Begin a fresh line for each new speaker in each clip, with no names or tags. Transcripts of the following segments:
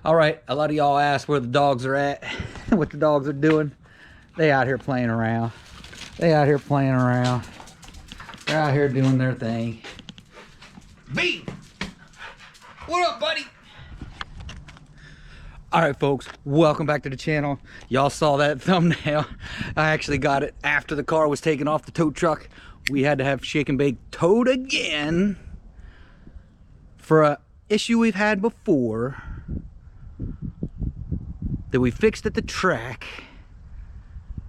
All right, a lot of y'all asked where the dogs are at, what the dogs are doing. They out here playing around. They're out here doing their thing. B, what up, buddy? All right, folks, welcome back to the channel. Y'all saw that thumbnail. I actually got it after the car was taken off the tow truck. We had to have Shake and Bake towed again for a issue we've had before that we fixed at the track.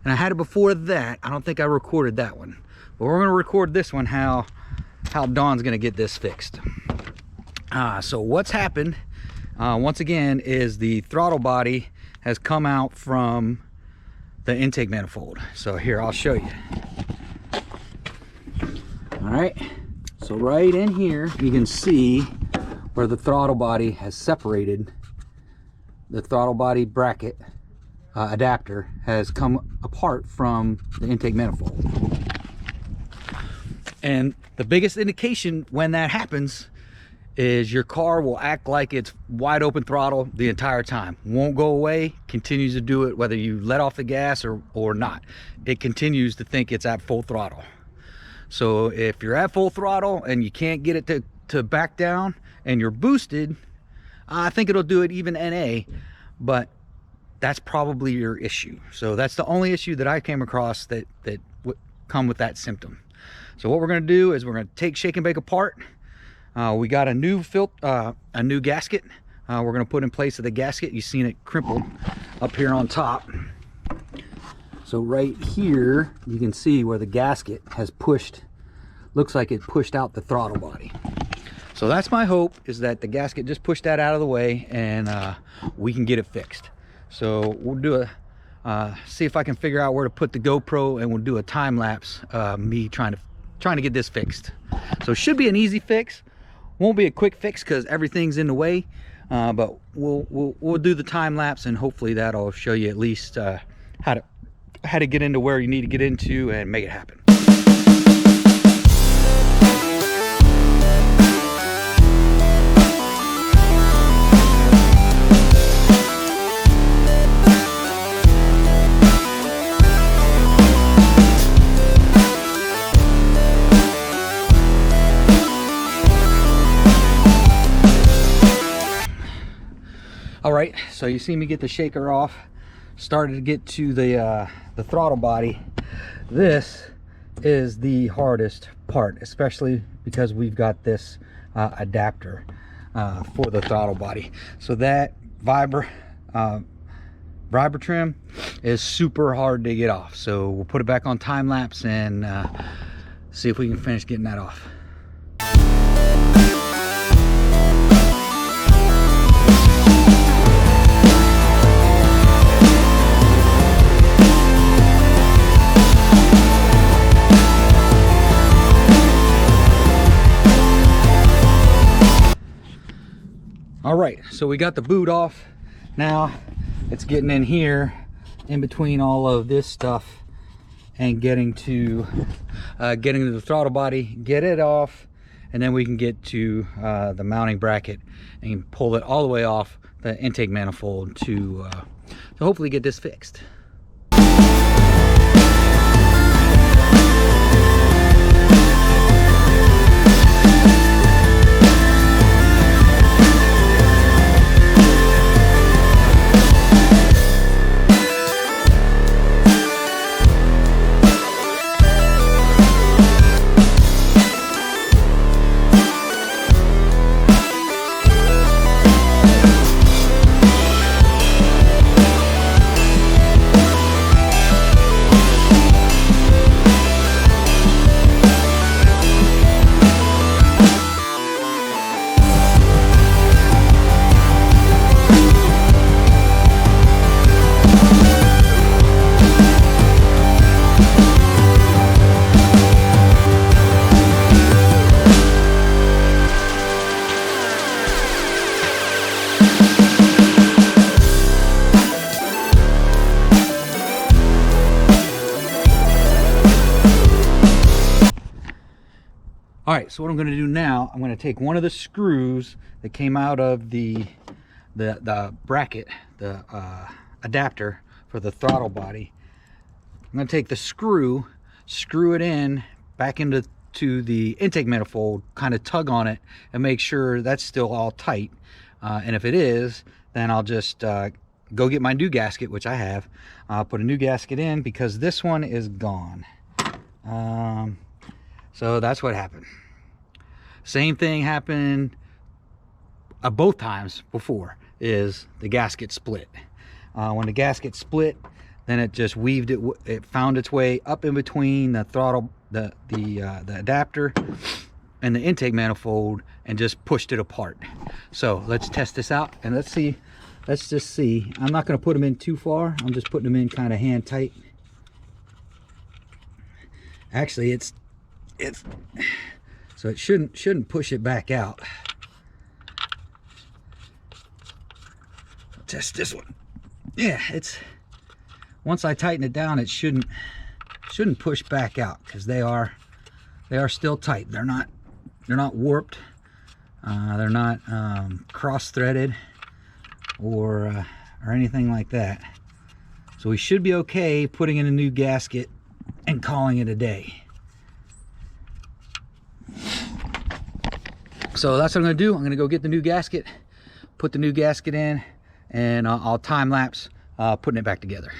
And I had it before that. I don't think I recorded that one, but we're gonna record this one, how Dawn's gonna get this fixed. So what's happened, once again, is the throttle body has come out from the intake manifold. So here, I'll show you. All right, so right in here, you can see where the throttle body has separated. The throttle body bracket adapter has come apart from the intake manifold. And the biggest indication when that happens is your car will act like it's wide open throttle the entire time. Won't go away, continues to do it whether you let off the gas or not. It continues to think it's at full throttle. So if you're at full throttle and you can't get it to back down and you're boosted, I think it'll do it even NA, but that's probably your issue. So that's the only issue that I came across that would come with that symptom. So what we're gonna do is we're gonna take Shake and Bake apart. We got a new gasket. We're gonna put in place of the gasket. You've seen it crumpled up here on top. So right here, you can see where the gasket has pushed, looks like it pushed out the throttle body. So that's my hope, is that the gasket just pushed that out of the way and we can get it fixed. So we'll do see if I can figure out where to put the GoPro, and we'll do a time lapse, me trying to get this fixed. So it should be an easy fix. Won't be a quick fix because everything's in the way, but we'll do the time lapse, and hopefully that'll show you at least how to get into where you need to get into and make it happen. All right, so you see me get the shaker off, started to get to the throttle body. This is the hardest part, especially because we've got this adapter for the throttle body. So that vibra trim is super hard to get off. So we'll put it back on time lapse and see if we can finish getting that off. All right, so we got the boot off. Now it's getting in here in between all of this stuff and getting to the throttle body, get it off, and then we can get to the mounting bracket and pull it all the way off the intake manifold to hopefully get this fixed. All right, so what I'm going to do now, I'm going to take one of the screws that came out of the the bracket, the adapter for the throttle body. I'm going to take the screw it in back into the intake manifold, kind of tug on it and make sure that's still all tight. And if it is, then I'll just go get my new gasket, which I have. Put a new gasket in because this one is gone. So that's what happened. Same thing happened both times before, is the gasket split. When the gasket split, then it just weaved it, it found its way up in between the throttle, the adapter and the intake manifold, and just pushed it apart. So let's test this out and let's see. Let's just see. I'm not going to put them in too far. I'm just putting them in kind of hand tight. Actually, it's so it shouldn't push it back out. Test this one. Yeah, it's, once I tighten it down, it shouldn't push back out, because they are still tight. They're not warped. They're not cross-threaded or anything like that. So we should be okay putting in a new gasket and calling it a day. So that's what I'm going to do. I'm going to go get the new gasket, put the new gasket in, and I'll time lapse putting it back together.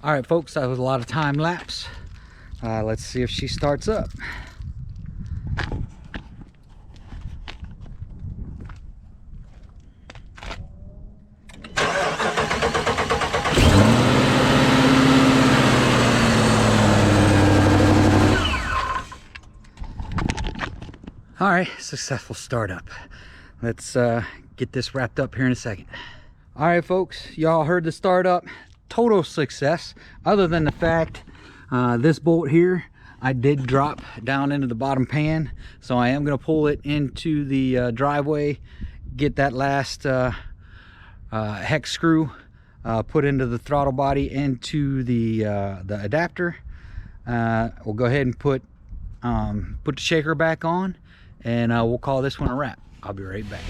All right, folks, that was a lot of time lapse. Let's see if she starts up. All right, successful startup. Let's get this wrapped up here in a second. All right, folks, y'all heard the startup. Total success, other than the fact this bolt here I did drop down into the bottom pan, so I am going to pull it into the driveway, get that last hex screw put into the throttle body, into the adapter. We'll go ahead and put the shaker back on, and we'll call this one a wrap. I'll be right back.